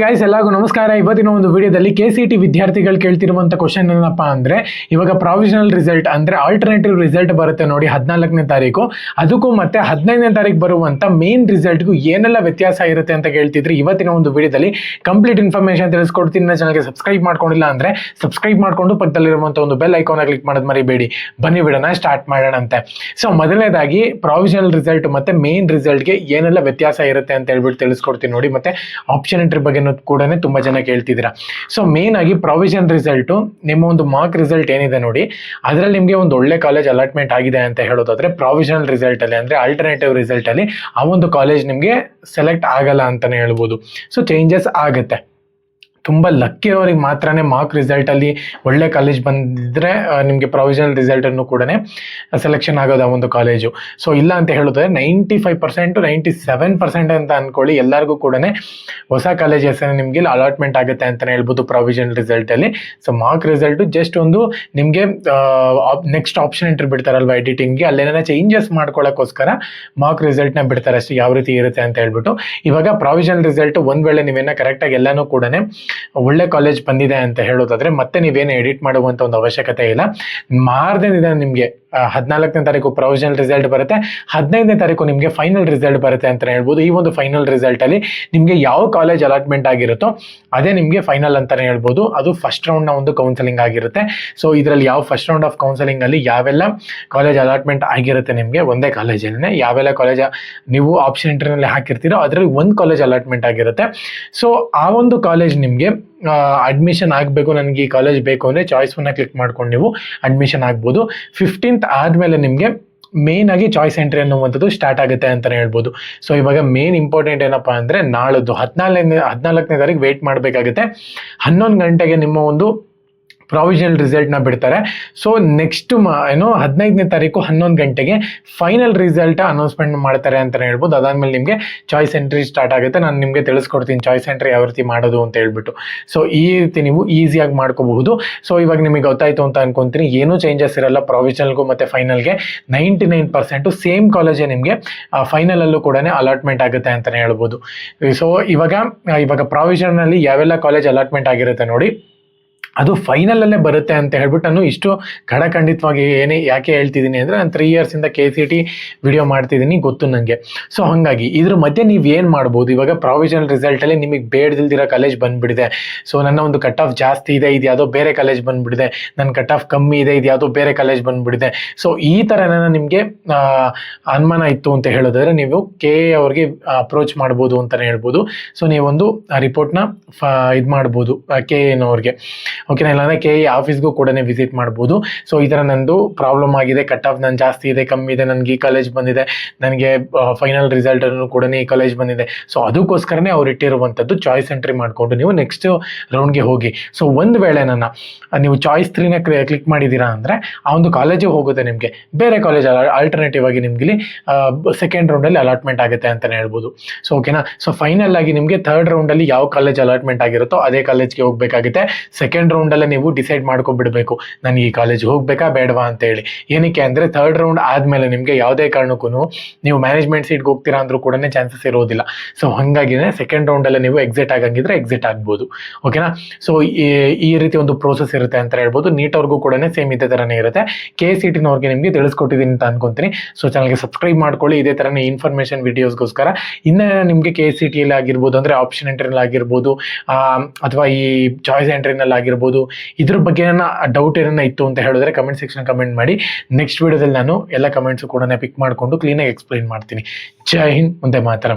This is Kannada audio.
ಗೈಸ್ ಎಲ್ಲರಿಗೂ ನಮಸ್ಕಾರ. ಇವತ್ತಿನ ಒಂದು ವಿಡಿಯೋದಲ್ಲಿ KCET ವಿದ್ಯಾರ್ಥಿಗಳು ಕೇಳ್ತಿರುವಂತ ಕ್ವಶನ್ ಏನಪ್ಪಾ ಅಂದ್ರೆ, ಇವಾಗ ಪ್ರಾವಿಷನಲ್ ರಿಸಲ್ಟ್ ಅಂದ್ರೆ ಆಲ್ಟರ್ನೇಟಿವ್ ರಿಸಲ್ಟ್ ಬರುತ್ತೆ ನೋಡಿ 14ನೇ ತಾರೀಕು, ಅದಕ್ಕೂ ಮತ್ತೆ 15ನೇ ತಾರೀಕು ಬರುವಂತ ಮೇನ್ ರಿಸಲ್ಟ್ಗೂ ಏನೆಲ್ಲ ವ್ಯತ್ಯಾಸ ಇರುತ್ತೆ ಅಂತ ಕೇಳ್ತಿದ್ರೆ ಇವತ್ತಿನ ಒಂದು ವಿಡಿಯೋದಲ್ಲಿ ಕಂಪ್ಲೀಟ್ ಇನ್ಫಾರ್ಮೇಶನ್ ತಿಳಿಸ್ಕೊಡ್ತೀನಿ. ಚಾನಲ್ಗೆ ಸಬ್ಸ್ಕ್ರೈಬ್ ಮಾಡ್ಕೊಂಡಿಲ್ಲ ಅಂದ್ರೆ ಸಬ್ಸ್ಕ್ರೈಬ್ ಮಾಡ್ಕೊಂಡು ಪಕ್ಕದಲ್ಲಿರುವಂತ ಒಂದು ಬೆಲ್ ಐಕಾನ್ ಕ್ಲಿಕ್ ಮಾಡೋದು ಮರಿಬೇಡಿ. ಬನ್ನಿ ವಿಡಿಯೋನ ಸ್ಟಾರ್ಟ್ ಮಾಡೋಣಂತೆ. ಸೊ ಮೊದಲನೇದಾಗಿ ಪ್ರಾವಿಷನಲ್ ರಿಸಲ್ಟ್ ಮತ್ತೆ ಮೇನ್ ರಿಸಲ್ಟ್ಗೆ ಏನೆಲ್ಲ ವ್ಯತ್ಯಾಸ ಇರುತ್ತೆ ಅಂತ ಹೇಳ್ಬಿಟ್ಟು ತಿಳಿಸ್ಕೊಡ್ತೀನಿ ನೋಡಿ. ಮತ್ತೆ ಆಪ್ಷನ್ ಎಂಟ್ರಿ ಬಗ್ಗೆ ಕೂಡ ತುಂಬಾ ಜನ ಕೇಳ್ತಿದ್ದೀರಾ. ಸೊ ಮೇನ್ ಆಗಿ ಪ್ರಾವಿಷನ್ ರಿಸಲ್ಟ್ ನಿಮ್ಮ ಒಂದು ಮಾರ್ಕ್ ರಿಸಲ್ಟ್ ಏನಿದೆ ನೋಡಿ, ಅದರಲ್ಲಿ ನಿಮಗೆ ಒಂದು ಒಳ್ಳೆ ಕಾಲೇಜ್ ಅಲಾಟ್ಮೆಂಟ್ ಆಗಿದೆ ಅಂತ ಹೇಳೋದಾದ್ರೆ ಪ್ರಾವಿಷನಲ್ ರಿಸಲ್ಟ್ ಅಲ್ಲಿ ಅಂದ್ರೆ ಆಲ್ಟರ್ನೇಟಿವ್ ರಿಸಲ್ಟ್ ಅಲ್ಲಿ ಆ ಒಂದು ಕಾಲೇಜ್ ನಿಮಗೆ ಸೆಲೆಕ್ಟ್ ಆಗಲ್ಲ ಅಂತಾನೆ ಹೇಳ್ಬೋದು. ಸೊ ಚೇಂಜಸ್ ಆಗುತ್ತೆ. ತುಂಬ ಲಕ್ಕಿ ಅವರಿಗೆ ಮಾತ್ರನೇ ಮಾರ್ಕ್ ರಿಸಲ್ಟಲ್ಲಿ ಒಳ್ಳೆ ಕಾಲೇಜ್ ಬಂದಿದ್ರೆ ನಿಮಗೆ ಪ್ರಾವಿಷನಲ್ ರಿಸಲ್ಟನ್ನು ಕೂಡ ಸೆಲೆಕ್ಷನ್ ಆಗೋದು ಆ ಒಂದು ಕಾಲೇಜು. ಸೊ ಇಲ್ಲ ಅಂತ ಹೇಳಿದ್ರೆ 95% 97% ಅಂತ ಅಂದ್ಕೊಳ್ಳಿ, ಎಲ್ಲರಿಗೂ ಕೂಡ ಹೊಸ ಕಾಲೇಜ್ ಹೆಸರು ನಿಮಗೆ ಅಲಾಟ್ಮೆಂಟ್ ಆಗುತ್ತೆ ಅಂತಲೇ ಹೇಳ್ಬೋದು ಪ್ರಾವಿಷನಲ್ ರಿಸಲ್ಟಲ್ಲಿ. ಸೊ ಮಾರ್ಕ್ ರಿಸಲ್ಟು ಜಸ್ಟ್ ಒಂದು ನಿಮಗೆ ನೆಕ್ಸ್ಟ್ ಆಪ್ಷನ್ ಎಂಟ್ರಿ ಬಿಡ್ತಾರಲ್ವ ಎಡಿಟಿಂಗ್ಗೆ, ಅಲ್ಲೇನ ಚೇಂಜಸ್ ಮಾಡ್ಕೊಳ್ಳೋಕ್ಕೋಸ್ಕರ ಮಾರ್ಕ್ ರಿಸಲ್ಟ್ನ ಬಿಡ್ತಾರೆ ಅಷ್ಟು, ಯಾವ ರೀತಿ ಇರುತ್ತೆ ಅಂತ ಹೇಳ್ಬಿಟ್ಟು. ಇವಾಗ ಪ್ರಾವಿಷನಲ್ ರಿಸಲ್ಟ್ ಒಂದು ವೇಳೆ ನೀವೇನ ಕರೆಕ್ಟಾಗಿ ಎಲ್ಲನೂ ಕೂಡ ಒಳ್ಳೆ ಕಾಲೇಜ್ ಬಂದಿದೆ ಅಂತ ಹೇಳೋದಾದ್ರೆ ಮತ್ತೆ ನೀವೇನು ಎಡಿಟ್ ಮಾಡುವಂತ ಒಂದು ಅವಶ್ಯಕತೆ ಇಲ್ಲ. ಮಾರನೇ ದಿನ ನಿಮಗೆ 14ನೇ ತಾರೀಕು ಪ್ರಾವಿಷನಲ್ ರಿಸಲ್ಟ್ ಬರುತ್ತೆ, 15ನೇ ತಾರೀಕು ನಿಮಗೆ ಫೈನಲ್ ರಿಸಲ್ಟ್ ಬರುತ್ತೆ ಅಂತ ಹೇಳ್ಬೋದು. ಈ ಒಂದು ಫೈನಲ್ ರಿಸಲ್ಟ್ ಅಲ್ಲಿ ನಿಮಗೆ ಯಾವ ಕಾಲೇಜ್ ಅಲಾಟ್ಮೆಂಟ್ ಆಗಿರುತ್ತೋ ಅದೇ ನಿಮಗೆ ಫೈನಲ್ ಅಂತಾನೆ ಹೇಳ್ಬೋದು. ಅದು ಫಸ್ಟ್ ರೌಂಡ್ ನ ಒಂದು ಕೌನ್ಸಲಿಂಗ್ ಆಗಿರುತ್ತೆ. ಸೊ ಇದರಲ್ಲಿ ಯಾವ ಫಸ್ಟ್ ರೌಂಡ್ ಆಫ್ ಕೌನ್ಸಲಿಂಗ್ ಅಲ್ಲಿ ಯಾವೆಲ್ಲ ಕಾಲೇಜ್ ಅಲಾಟ್ಮೆಂಟ್ ಆಗಿರುತ್ತೆ ನಿಮಗೆ ಒಂದೇ ಕಾಲೇಜಲ್ಲಿ, ಯಾವೆಲ್ಲ ಕಾಲೇಜ್ ನೀವು ಆಪ್ಷನ್ ಎಂಟ್ರಿನಲ್ಲಿ ಹಾಕಿರ್ತೀರೋ ಅದರಲ್ಲಿ ಒಂದು ಕಾಲೇಜ್ ಅಲಾಟ್ಮೆಂಟ್ ಆಗಿರುತ್ತೆ. ಸೊ ಆ ಒಂದು ಕಾಲೇಜ್ ನಿಮಗೆ ಅಡ್ಮಿಷನ್ ಆಗಬೇಕು, ನನಗೆ ಈ ಕಾಲೇಜ್ ಬೇಕು ಅಂದರೆ ಚಾಯ್ಸನ್ನು ಕ್ಲಿಕ್ ಮಾಡ್ಕೊಂಡು ನೀವು ಅಡ್ಮಿಷನ್ ಆಗ್ಬೋದು. 15th ಆದಮೇಲೆ ನಿಮಗೆ ಮೇನ್ ಆಗಿ ಚಾಯ್ಸ್ ಎಂಟ್ರಿ ಅನ್ನುವಂಥದ್ದು ಸ್ಟಾರ್ಟ್ ಆಗುತ್ತೆ ಅಂತಲೇ ಹೇಳ್ಬೋದು. ಸೊ ಇವಾಗ ಮೇನ್ ಇಂಪಾರ್ಟೆಂಟ್ ಏನಪ್ಪ ಅಂದರೆ ನಾಳದ್ದು 14ನೇ ತಾರೀಕು ವೆಯ್ಟ್ ಮಾಡಬೇಕಾಗುತ್ತೆ. 11 ಗಂಟೆಗೆ ನಿಮ್ಮ ಒಂದು ಪ್ರಾವಿಷನಲ್ ರಿಸಲ್ಟ್ನ ಬಿಡ್ತಾರೆ. ಸೊ ನೆಕ್ಸ್ಟ್ 15ನೇ ತಾರೀಕು 11 ಗಂಟೆಗೆ ಫೈನಲ್ ರಿಸಲ್ಟ್ ಅನೌನ್ಸ್ಮೆಂಟ್ ಮಾಡ್ತಾರೆ ಅಂತಲೇ ಹೇಳ್ಬೋದು. ಅದಾದಮೇಲೆ ನಿಮಗೆ ಚಾಯ್ಸ್ ಎಂಟ್ರಿ ಸ್ಟಾರ್ಟ್ ಆಗುತ್ತೆ. ನಾನು ನಿಮಗೆ ತಿಳಿಸ್ಕೊಡ್ತೀನಿ ಚಾಯ್ಸ್ ಎಂಟ್ರಿ ಯಾವ ರೀತಿ ಮಾಡೋದು ಅಂತ ಹೇಳ್ಬಿಟ್ಟು. ಸೊ ಈ ರೀತಿ ನೀವು ಈಸಿಯಾಗಿ ಮಾಡ್ಕೋಬಹುದು. ಸೊ ಇವಾಗ ನಿಮಗೆ ಗೊತ್ತಾಯಿತು ಅಂತ ಅನ್ಕೊಂತೀನಿ, ಏನೂ ಚೇಂಜಸ್ ಇರಲ್ಲ ಪ್ರಾವಿಷನಲ್ಗೂ ಮತ್ತು ಫೈನಲ್ಗೆ. 99% ಸೇಮ್ ಕಾಲೇಜೇ ನಿಮಗೆ ಫೈನಲಲ್ಲೂ ಕೂಡ ಅಲಾಟ್ಮೆಂಟ್ ಆಗುತ್ತೆ ಅಂತಲೇ ಹೇಳ್ಬೋದು. ಸೊ ಇವಾಗ ಪ್ರಾವಿಷನಲ್ಲಿ ಯಾವೆಲ್ಲ ಕಾಲೇಜ್ ಅಲಾಟ್ಮೆಂಟ್ ಆಗಿರುತ್ತೆ ನೋಡಿ, ಅದು ಫೈನಲಲ್ಲೇ ಬರುತ್ತೆ ಅಂತ ಹೇಳ್ಬಿಟ್ಟು ನಾನು ಇಷ್ಟು ಖಡಖಂಡಿತವಾಗಿ ಯಾಕೆ ಹೇಳ್ತಿದ್ದೀನಿ ಅಂದರೆ, ನಾನು 3 ಇಯರ್ಸಿಂದ KCET ವಿಡಿಯೋ ಮಾಡ್ತಿದ್ದೀನಿ, ಗೊತ್ತು ನನಗೆ. ಸೊ ಹಾಗಾಗಿ ಇದ್ರ ಮಧ್ಯೆ ನೀವು ಏನು ಮಾಡ್ಬೋದು, ಇವಾಗ ಪ್ರಾವಿಷನಲ್ ರಿಸಲ್ಟಲ್ಲಿ ನಿಮಗೆ ಬೇಡದಿಲ್ದಿರೋ ಕಾಲೇಜ್ ಬಂದುಬಿಡಿದೆ. ಸೊ ನನ್ನ ಒಂದು ಕಟ್ ಆಫ್ ಜಾಸ್ತಿ ಇದೆ, ಇದು ಯಾವುದೋ ಬೇರೆ ಕಾಲೇಜ್ ಬಂದುಬಿಡಿದೆ, ನನ್ನ ಕಟ್ ಆಫ್ ಕಮ್ಮಿ ಇದೆ, ಇದು ಯಾವುದೋ ಬೇರೆ ಕಾಲೇಜ್ ಬಂದುಬಿಡಿದೆ. ಸೊ ಈ ಥರನ ನಿಮಗೆ ಅನುಮಾನ ಇತ್ತು ಅಂತ ಹೇಳಿದ್ರೆ ನೀವು KA ಅವ್ರಿಗೆ ಅಪ್ರೋಚ್ ಮಾಡ್ಬೋದು ಅಂತಲೇ ಹೇಳ್ಬೋದು. ಸೊ ನೀವೊಂದು ರಿಪೋರ್ಟ್ನ ಇದು ಮಾಡ್ಬೋದು KA ಓಕೆನಾ, ಇಲ್ಲಾಂದರೆ KA ಆಫೀಸ್ಗೂ ಕೂಡ ವಿಸಿಟ್ ಮಾಡ್ಬೋದು. ಸೊ ಈ ಥರ ನಂದು ಪ್ರಾಬ್ಲಮ್ ಆಗಿದೆ, ಕಟ್ ಆಫ್ ನಾನು ಜಾಸ್ತಿ ಇದೆ, ಕಮ್ಮಿ ಇದೆ, ನನಗೆ ಈ ಕಾಲೇಜ್ ಬಂದಿದೆ, ನನಗೆ ಫೈನಲ್ ರಿಸಲ್ಟನ್ನು ಕೂಡ ಈ ಕಾಲೇಜ್ ಬಂದಿದೆ. ಸೊ ಅದಕ್ಕೋಸ್ಕರನೇ ಅವ್ರು ಇಟ್ಟಿರುವಂಥದ್ದು ಚಾಯ್ಸ್ ಎಂಟ್ರಿ ಮಾಡಿಕೊಂಡು ನೀವು ನೆಕ್ಸ್ಟ್ ರೌಂಡ್ಗೆ ಹೋಗಿ. ಸೊ ಒಂದು ವೇಳೆ ನೀವು ಚಾಯ್ಸ್ 3ನ ಕ್ಲಿಕ್ ಮಾಡಿದ್ದೀರಾ ಅಂದರೆ ಆ ಒಂದು ಕಾಲೇಜಿಗೆ ಹೋಗುತ್ತೆ, ನಿಮಗೆ ಬೇರೆ ಕಾಲೇಜ್ ಆಲ್ಟರ್ನೇಟಿವ್ ಆಗಿ ನಿಮಗೆ ಸೆಕೆಂಡ್ ರೌಂಡಲ್ಲಿ ಅಲಾಟ್ಮೆಂಟ್ ಆಗುತ್ತೆ ಅಂತಲೇ ಹೇಳ್ಬೋದು. ಸೊ ಓಕೆನಾ. ಸೊ ಫೈನಲ್ ಆಗಿ ನಿಮಗೆ ಥರ್ಡ್ ರೌಂಡಲ್ಲಿ ಯಾವ ಕಾಲೇಜ್ ಅಲಾಟ್ಮೆಂಟ್ ಆಗಿರುತ್ತೋ ಅದೇ ಕಾಲೇಜ್ಗೆ ಹೋಗಬೇಕಾಗುತ್ತೆ. ಸೆಕೆಂಡ್ ರೌಂಡಲ್ಲೇ ನೀವು ಡಿಸೈಡ್ ಮಾಡ್ಕೊಬಿಡ್ಬೇಕು, ನನಗೆ ಈ ಕಾಲೇಜ್ಗೆ ಹೋಗ್ಬೇಕಾ ಬೇಡವಾ ಅಂತ ಹೇಳಿ. ಏನಕ್ಕೆ ಅಂದರೆ ಥರ್ಡ್ ರೌಂಡ್ ಆದಮೇಲೆ ನಿಮಗೆ ಯಾವುದೇ ಕಾರಣಕ್ಕೂ ನೀವು ಮ್ಯಾನೇಜ್ಮೆಂಟ್ ಸೀಟ್ಗೆ ಹೋಗ್ತೀರಾ ಅಂದ್ರೂ ಕೂಡ ಚಾನ್ಸಸ್ ಇರೋದಿಲ್ಲ. ಸೊ ಹಾಗಾಗಿನೇ ಸೆಕೆಂಡ್ ರೌಂಡಲ್ಲೇ ನೀವು ಎಕ್ಸಿಟ್ ಆಗಂಗಿದ್ರೆ ಎಕ್ಸಿಟ್ ಆಗ್ಬೋದು. ಓಕೆನಾ. ಸೊ ಈ ರೀತಿ ಒಂದು ಪ್ರೋಸೆಸ್ ಇರುತ್ತೆ ಅಂತ ಹೇಳ್ಬೋದು. ನೀಟ್ ಅವ್ರಿಗೂ ಕೂಡ ಸೇಮ್ ಇದೇ ಥರನೇ ಇರುತ್ತೆ. KCETನವ್ರಿಗೆ ನಿಮಗೆ ತಿಳಿಸ್ಕೊಟ್ಟಿದ್ದೀನಿ ಅಂತ ಅನ್ಕೊಂತೀನಿ. ಸೊ ಚಾನಲ್ಗೆ ಸಬ್ಸ್ಕ್ರೈಬ್ ಮಾಡ್ಕೊಳ್ಳಿ ಇದೇ ಥರನೇ ಇನ್ಫಾರ್ಮೇಷನ್ ವಿಡಿಯೋಸ್ಗೋಸ್ಕರ. ಇನ್ನು ನಿಮಗೆ KCETಯಲ್ಲಿ ಆಗಿರ್ಬೋದು ಅಂದರೆ ಆಪ್ಷನ್ ಎಂಟ್ರಿನಲ್ಲಿ ಆಗಿರ್ಬೋದು ಅಥವಾ ಈ ಚಾಯ್ಸ್ ಎಂಟ್ರಿನಲ್ಲಿ ಆಗಿರ್ಬೋದು, ಇದ್ರ ಬಗ್ಗೆ ಡೌಟ್ ಏನಾರ ಇತ್ತು ಅಂತ ಹೇಳಿದ್ರೆ ಕಮೆಂಟ್ ಸೆಕ್ಷನ್ ಕಮೆಂಟ್ ಮಾಡಿ. ನೆಕ್ಸ್ಟ್ ವಿಡಿಯೋದಲ್ಲಿ ನಾನು ಎಲ್ಲ ಕಮೆಂಟ್ಸು ಕೂಡ ಪಿಕ್ ಮಾಡಿಕೊಂಡು ಕ್ಲೀನಾಗಿ ಎಕ್ಸ್ಪ್ಲೈನ್ ಮಾಡ್ತೀನಿ. ಜೈ ಹಿಂದ್, ಮುಂದೆ ಮಾತರಂ.